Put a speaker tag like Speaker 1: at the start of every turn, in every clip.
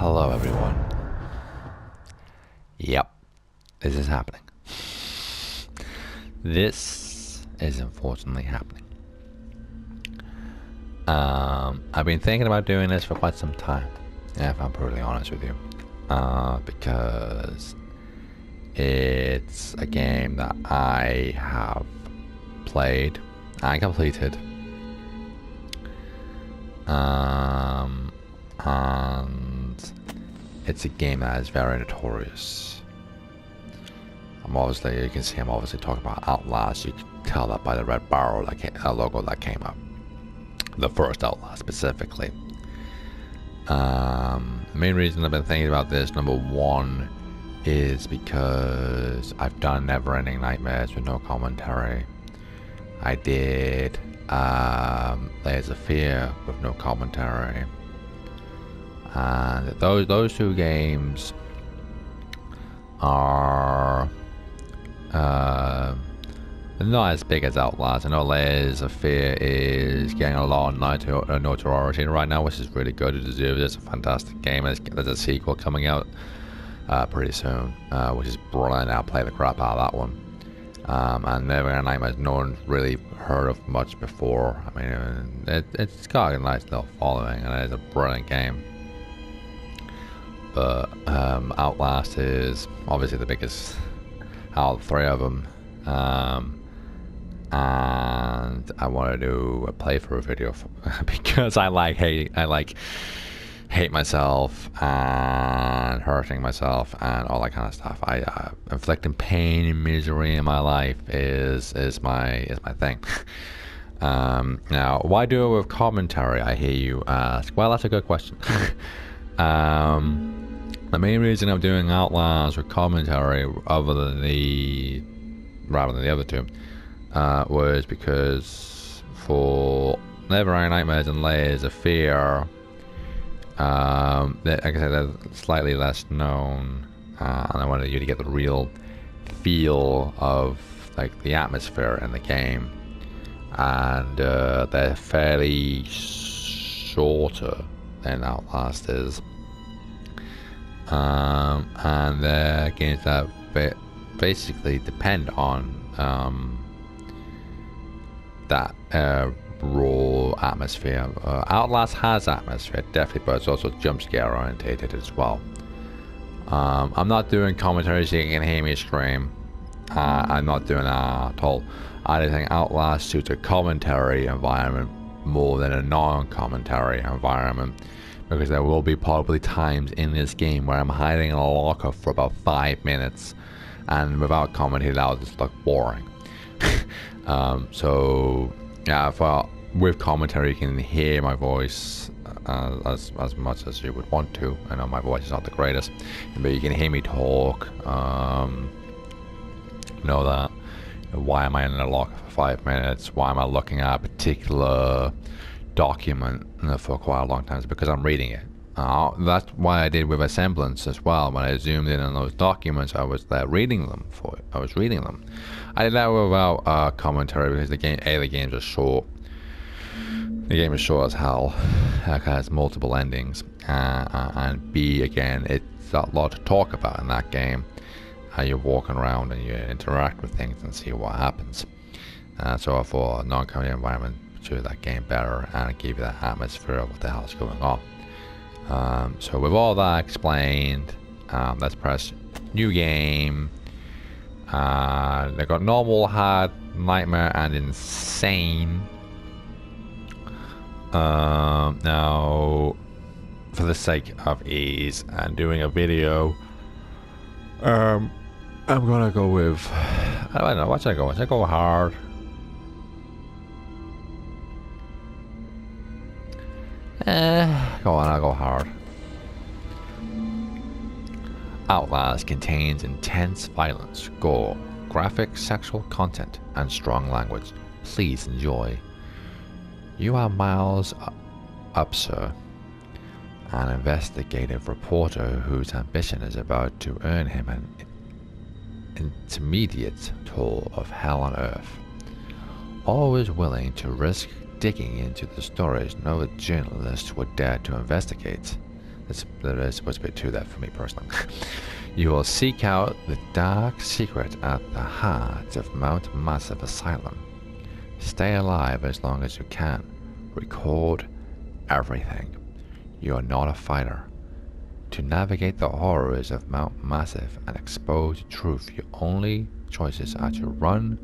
Speaker 1: Hello, everyone. Yep, this is happening. This is unfortunately happening. I've been thinking about doing this for quite some time, if I'm brutally honest with you, because it's a game that I have played and completed, and it's a game that is very notorious. You can see I'm obviously talking about Outlast. You can tell that by the red barrel logo that came up. The first Outlast specifically. The main reason I've been thinking about this, number one, is because I've done Never Ending Nightmares with no commentary. I did Layers of Fear with no commentary. And those two games are not as big as Outlast. I know Layers of Fear is getting a lot of notoriety right now, which is really good. It deserves it. It's a fantastic game. There's a sequel coming out pretty soon, which is brilliant. I'll play the crap out of that one. And Never Ending Nightmares, no one's really heard of much before. I mean, it's got a nice little following, and it's a brilliant game. But Outlast is obviously the biggest out of the three of them. And I want to do a playthrough video because I hate myself and hurting myself and all that kind of stuff. Inflicting pain and misery in my life is my thing. Now, why do it with commentary, I hear you ask? Well, that's a good question. The main reason I'm doing Outlast with commentary rather than the other two was because for Never Ending Nightmares and Layers of Fear, like I said, they're slightly less known, and I wanted you to get the real feel of like the atmosphere in the game, and they're fairly shorter than Outlast is, and they're games that basically depend on that raw atmosphere. Outlast has atmosphere, definitely, but it's also jump scare orientated as well. I'm not doing commentary so you can hear me scream. I'm not doing that at all. I think Outlast suits a commentary environment more than a non-commentary environment, because there will be probably times in this game where I'm hiding in a locker for about 5 minutes, and without commentary that would just look boring. So yeah, with commentary you can hear my voice as much as you would want to. I know my voice is not the greatest, but you can hear me talk. Know that. Why am I in a locker for 5 minutes? Why am I looking at a particular document for quite a long time? It's because I'm reading it. That's why I did with a semblance as well. When I zoomed in on those documents, I was there reading them I was reading them. I did that without commentary because the games are short. The game is short as hell. It has multiple endings, and B, again, it's a lot to talk about in that game. You're walking around and you interact with things and see what happens. So I thought a non-commentary environment suited that game better and give you that atmosphere of what the hell is going on. So with all that explained, let's press new game. They got normal, hard, nightmare, and insane. Now, for the sake of ease and doing a video, I'm gonna go with, I don't know, what should I go with? Should I go hard? Go on, I'll go hard. Outlast contains intense violence, gore, graphic sexual content, and strong language. Please enjoy. You are Miles Upser, an investigative reporter whose ambition is about to earn him an intermediate tour of hell on earth. Always willing to risk digging into the stories no journalist would dare to investigate. There's supposed to be 2 there for me personally. You will seek out the dark secret at the heart of Mount Massive Asylum. Stay alive as long as you can. Record everything. You are not a fighter. To navigate the horrors of Mount Massive and expose truth, your only choices are to run,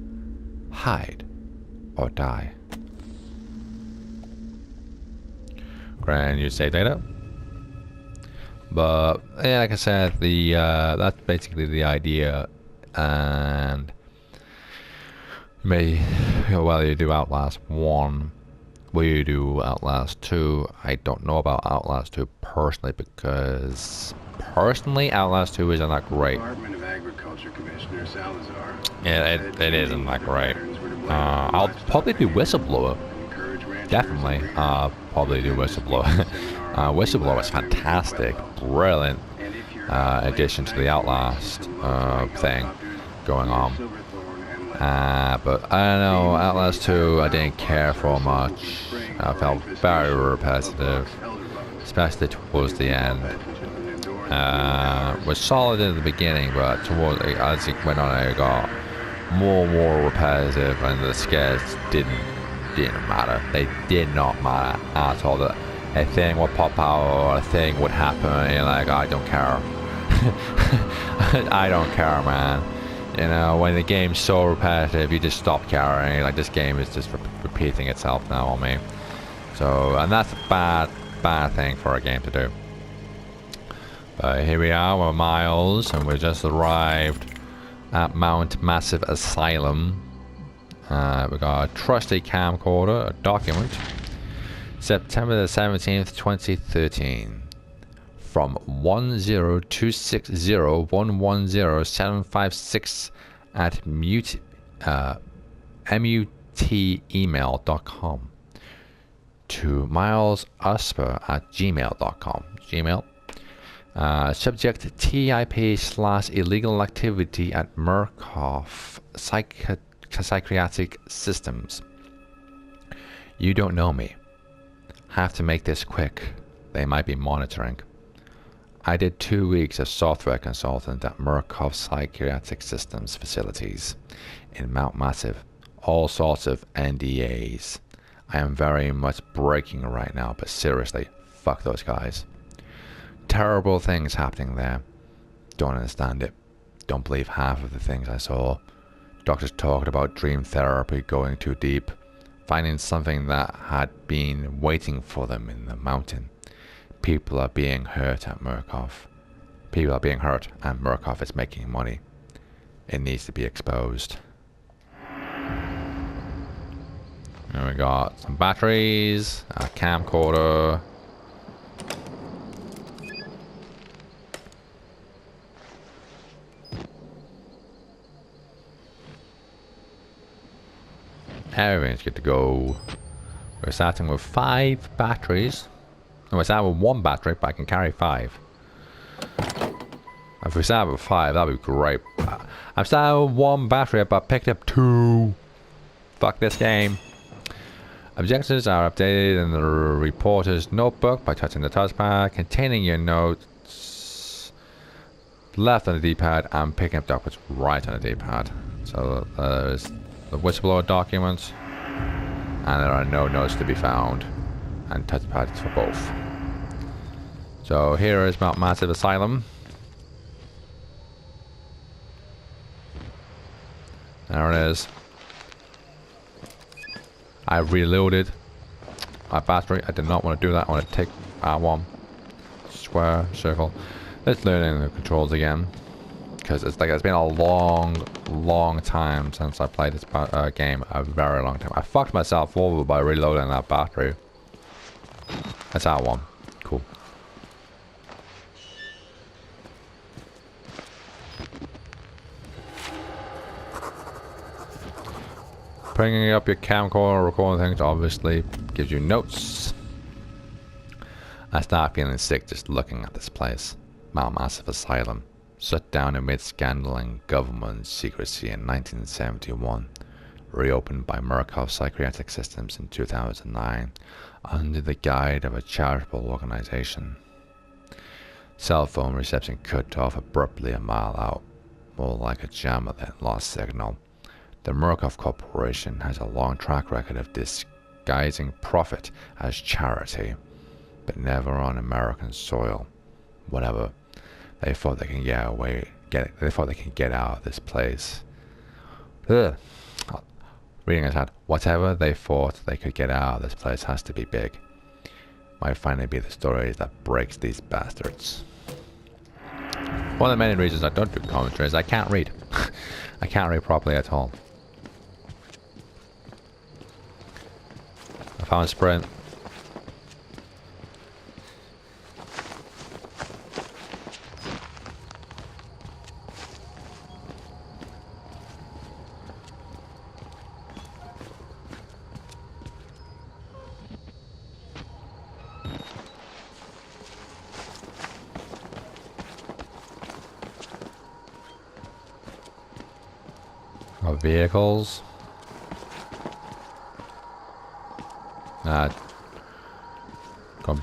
Speaker 1: hide, or die. Grand use save data. But yeah, like I said, that's basically the idea. And whether you do Outlast 1, will you do Outlast 2? I don't know about Outlast 2 personally, because Outlast 2 isn't that great.
Speaker 2: Department of Agriculture Commissioner Salazar.
Speaker 1: Yeah, it isn't that great. I'll probably do Whistleblower. Definitely, probably do Whistleblower. Whistleblower is fantastic, brilliant addition to the Outlast thing going on. But I don't know, Outlast 2 I didn't care for much. I felt very repetitive, especially towards the end. Was solid in the beginning, but as it went on, it got more and more repetitive, and the scares didn't matter. They did not matter at all. That a thing would pop out or a thing would happen, and you're like, I don't care. I don't care, man. You know, when the game's so repetitive, you just stop caring. Like, this game is just repeating itself now on me. So, and that's a bad thing for a game to do. But here we are, we're Miles, and we just arrived at Mount Massive Asylum. We got a trusty camcorder, a document. September the 17th, 2013. From 10260110756 at mutemail.com to milesusper@gmail.com. Gmail. Subject TIP/illegal activity at Murkoff Psychiatric Systems. You don't know me. Have to make this quick. They might be monitoring. I did 2 weeks as software consultant at Murkoff Psychiatric Systems facilities in Mount Massive. All sorts of NDAs. I am very much breaking right now, but seriously, fuck those guys. Terrible things happening there. Don't understand it. Don't believe half of the things I saw. Doctors talked about dream therapy going too deep, finding something that had been waiting for them in the mountain. People are being hurt at Murkoff. People are being hurt, and Murkoff is making money. It needs to be exposed. And we got some batteries, a camcorder. Everything's good to go. We're starting with 5 batteries. No, we're starting with 1 battery, but I can carry 5. If we start with 5, that'd be great. I'm starting with 1 battery, but I picked up 2. Fuck this game. Objectives are updated in the reporter's notebook by touching the touchpad containing your notes left on the D-pad and picking up documents right on the D-pad. So there's the whistleblower documents, and there are no notes to be found, and touchpads for both. So here is Mount Massive Asylum. There it is. I reloaded my battery. I did not want to do that. I want to take R1, square, circle. Let's learn the controls again, because it's been a long time since I played this game. A very long time. I fucked myself over by reloading that battery. That's R1. Cool. Bringing up your camcorder, recording things obviously gives you notes. I start feeling sick just looking at this place. Mount Massive Asylum. Shut down amid scandal and government secrecy in 1971. Reopened by Murkoff Psychiatric Systems in 2009 under the guide of a charitable organization. Cell phone reception cut off abruptly a mile out, more like a jammer that lost signal. The Murkoff Corporation has a long track record of disguising profit as charity, but never on American soil. Whatever. They thought they can they thought they can get out of this place. Ugh. Reading his hand. Whatever they thought they could get out of this place has to be big. Might finally be the story that breaks these bastards. One of the many reasons I don't do commentary is I can't read. I can't read properly at all. I found a sprint. Vehicles. Gone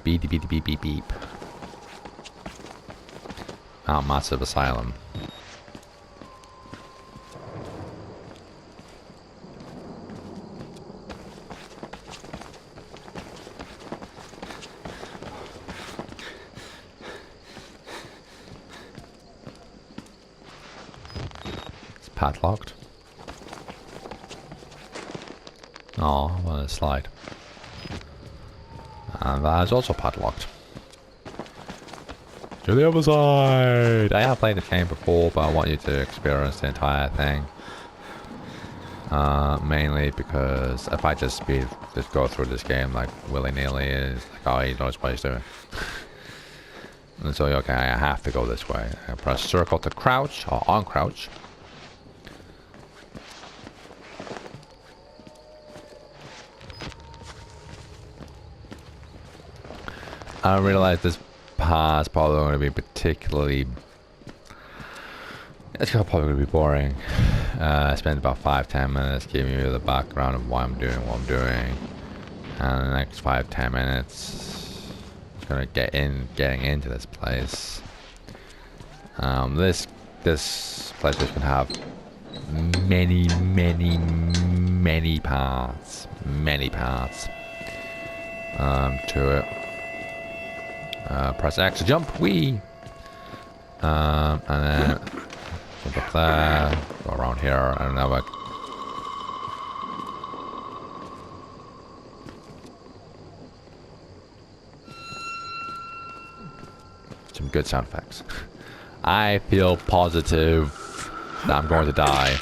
Speaker 1: beep beep beep beep beep. Massive asylum. It's padlocked. Oh, well, a slide. And that is also padlocked. To the other side! I have played the game before, but I want you to experience the entire thing. Mainly because if I just go through this game like willy-nilly, it's like, oh, he knows what he's doing. And so, okay, I have to go this way. I press circle to crouch, or on crouch. I realize this pass probably going to be particularly... It's probably going to be boring. I spent about 5-10 minutes giving you the background of why I'm doing what I'm doing. And the next 5-10 minutes, it's going to getting into this place. This place is going to have many paths. Many paths to it. Press X to jump, wee! And then jump up there, go around here, and now some good sound effects. I feel positive that I'm going to die.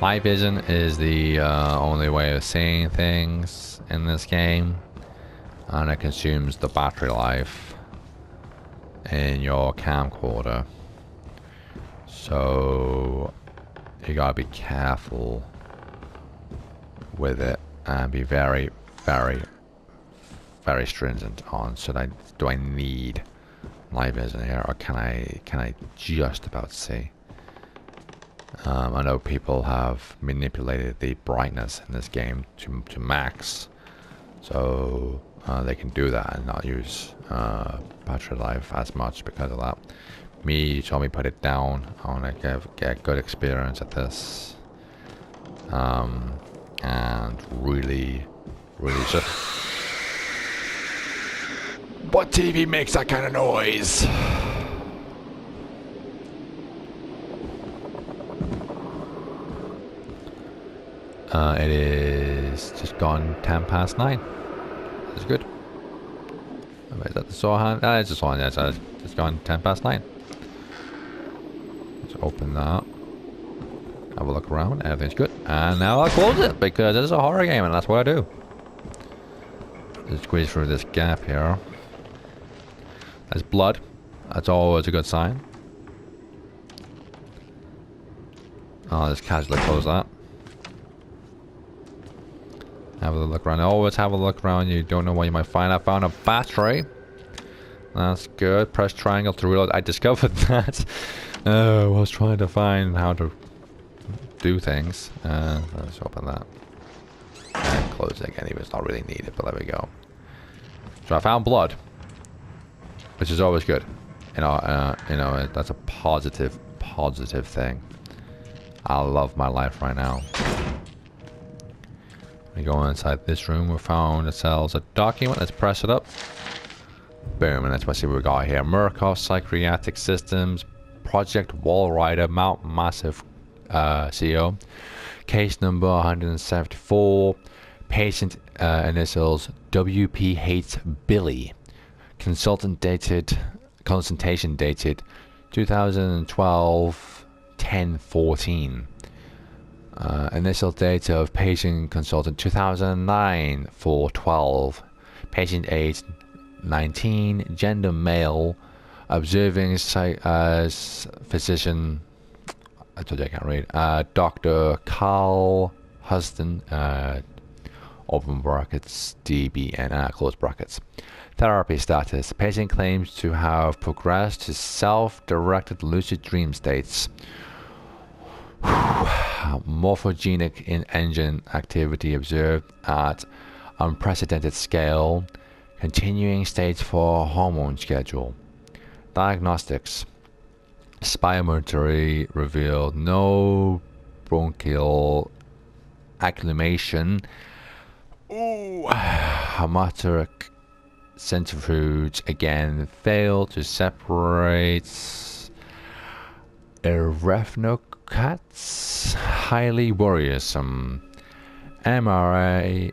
Speaker 1: Night vision is the only way of seeing things in this game, and it consumes the battery life in your camcorder. So you gotta be careful with it and be very stringent on. Do I need night vision here, or can I just about see? I know people have manipulated the brightness in this game to max, so they can do that and not use battery life as much because of that. You told me put it down. I want to get good experience at this, and really just. What TV makes that kind of noise? It is just gone 9:10. That's good. Is that the saw hand? It's just on. Yes, it's just gone 9:10. Let's open that. Have a look around. Everything's good. And now I'll close it because it's a horror game and that's what I do. Just squeeze through this gap here. There's blood. That's always a good sign. I'll just casually close that. Have a look around. Always have a look around. You don't know what you might find. I found a battery. That's good. Press triangle to reload. I discovered that. I was trying to find how to do things. Let's open that. And close it again, even it's not really needed, but there we go. So I found blood, which is always good. That's a positive thing. I love my life right now. We go inside this room. We found ourselves a document. Let's press it up. Boom, and let's see what we got here. Murkoff Psychiatric Systems, Project Wall Rider, Mount Massive CEO. Case number 174. Patient initials WP hates Billy. Consultation dated 2012 10/14. Initial date of patient consultant 2009 4/12. Patient age 19. Gender male. Observing physician. I told you I can't read. Dr. Carl Huston. Open brackets DBN close brackets. Therapy status. Patient claims to have progressed to self-directed lucid dream states. Morphogenic engine activity observed at unprecedented scale. Continuing stage 4 hormone schedule. Diagnostics. Spirometry revealed no bronchial acclimation. Hematuric centrifuge again failed to separate erythrocats. Highly worrisome. MRI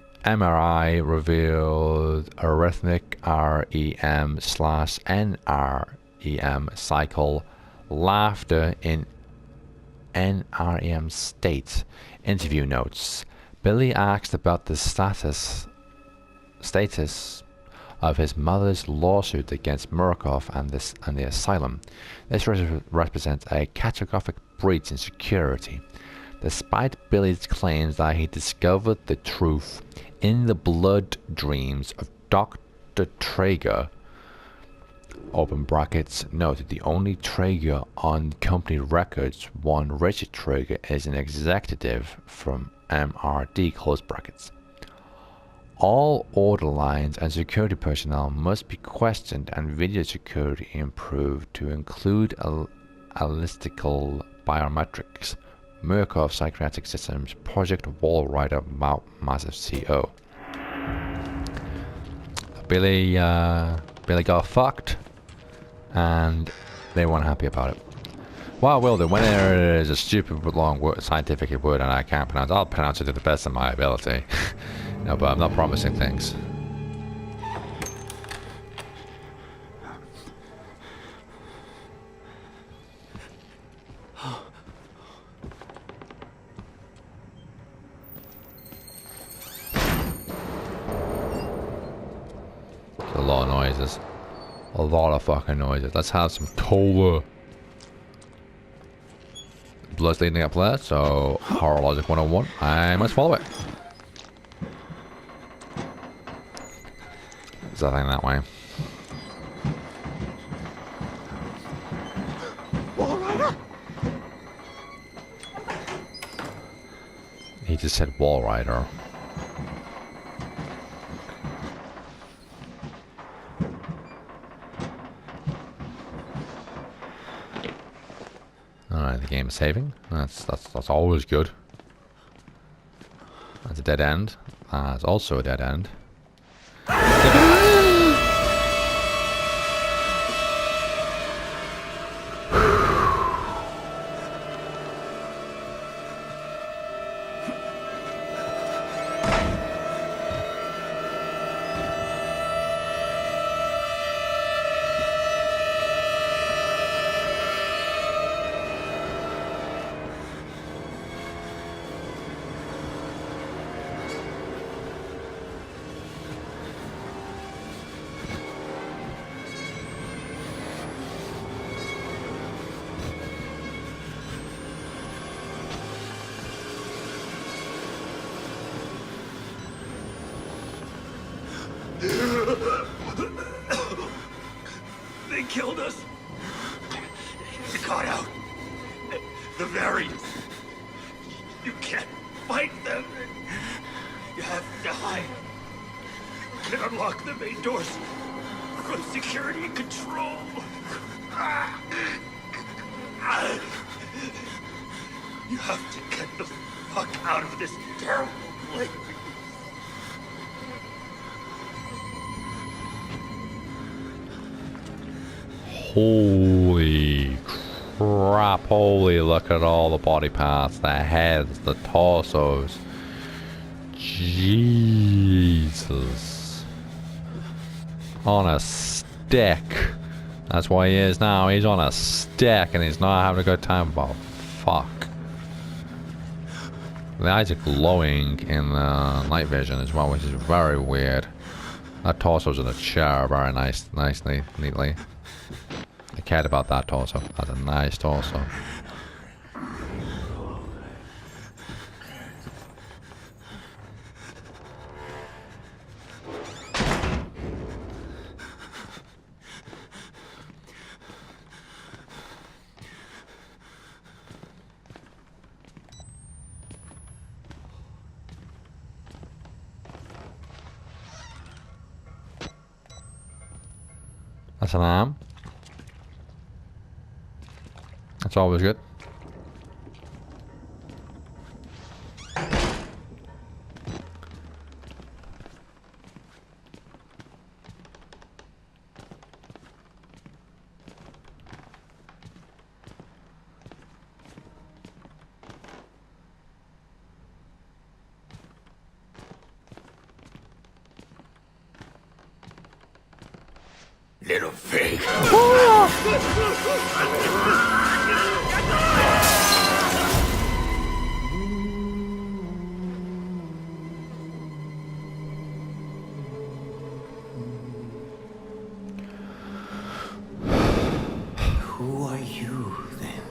Speaker 1: revealed arrhythmic REM/NREM cycle. Laughter in NREM state. Interview notes. Billy asked about the status of his mother's lawsuit against Murkoff and the asylum. This represents a catastrophic breach in security. Despite Billy's claims that he discovered the truth in the blood dreams of Dr. Traeger, open brackets, noted the only Traeger on company records, one Richard Traeger, is an executive from MRD, close brackets. All order lines and security personnel must be questioned and video security improved to include alistical biometrics. Murkoff Psychiatric Systems, Project Wall Rider, Mount Massive CO. Billy got fucked, and they weren't happy about it. Well, I will do. When there is a stupid long word, scientific word and I can't pronounce, I'll pronounce it to the best of my ability. No, but I'm not promising things. There's a lot of noises. A lot of fucking noises. Let's have some cola. Blood's leading up there, so horror logic 101. I must follow it. Is that thing that way?
Speaker 3: Wall Rider?
Speaker 1: He just said Wall Rider. Alright, the game is saving. That's always good. That's a dead end. That's also a dead end.
Speaker 3: They killed us. They got out. The variants. You can't fight them. You have to hide. You can unlock the main doors from security and control. You have to get the fuck out of this terrible place.
Speaker 1: Holy crap, holy, look at all the body parts, the heads, the torsos. Jesus. On a stick. That's what he is now, he's on a stick and he's not having a good time. Oh, fuck. The eyes are glowing in the night vision as well, which is very weird. That torso's in a chair, very nicely, neatly. I cared about that torso. That's a nice torso. That's an arm. That's always good.
Speaker 3: Little pig. Who are you, then?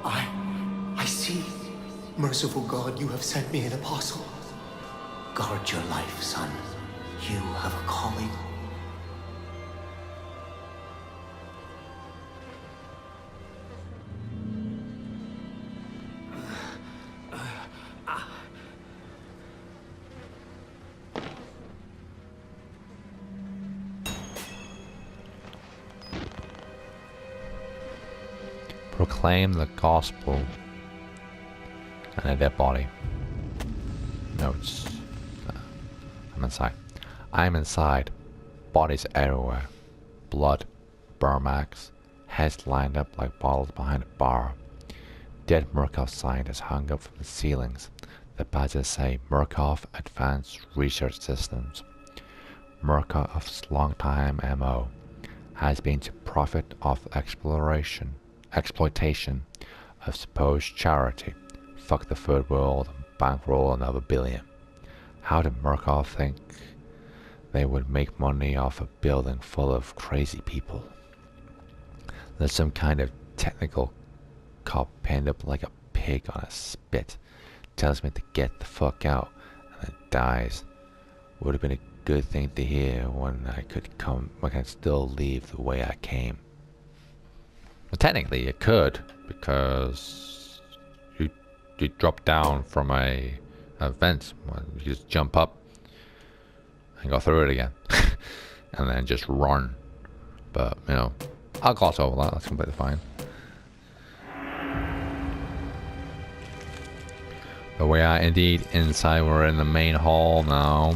Speaker 3: I see. Merciful God, you have sent me an apostle. Guard your life, son. You have a calling.
Speaker 1: Proclaim the gospel and a dead body. Notes. I'm inside. I'm inside. Bodies everywhere. Blood. Burn marks. Heads lined up like bottles behind a bar. Dead Murkoff scientists hung up from the ceilings. The badges say Murkoff Advanced Research Systems. Murkoff's longtime MO has been to profit off exploitation of supposed charity. Fuck the third world and bankroll another billion. How did Murkoff think they would make money off a building full of crazy people? There's some kind of technical cop pinned up like a pig on a spit. Tells me to get the fuck out and then dies. Would have been a good thing to hear when I could still leave the way I came. Well, technically it could, because you drop down from a vent. You just jump up and go through it again. And then just run. But, you know, I'll gloss over that, that's completely fine. But we are indeed inside, we're in the main hall now.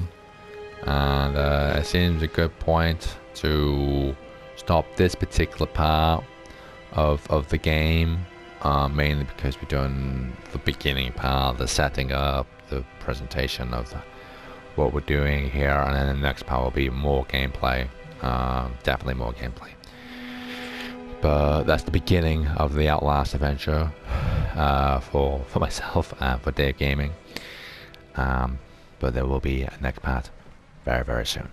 Speaker 1: And it seems a good point to stop this particular part of the game, mainly because we're doing the beginning part, the setting up, the presentation of what we're doing here, and then the next part will be more gameplay, definitely more gameplay. But that's the beginning of the Outlast adventure for myself and for Dave Gaming. But there will be a next part very, very soon.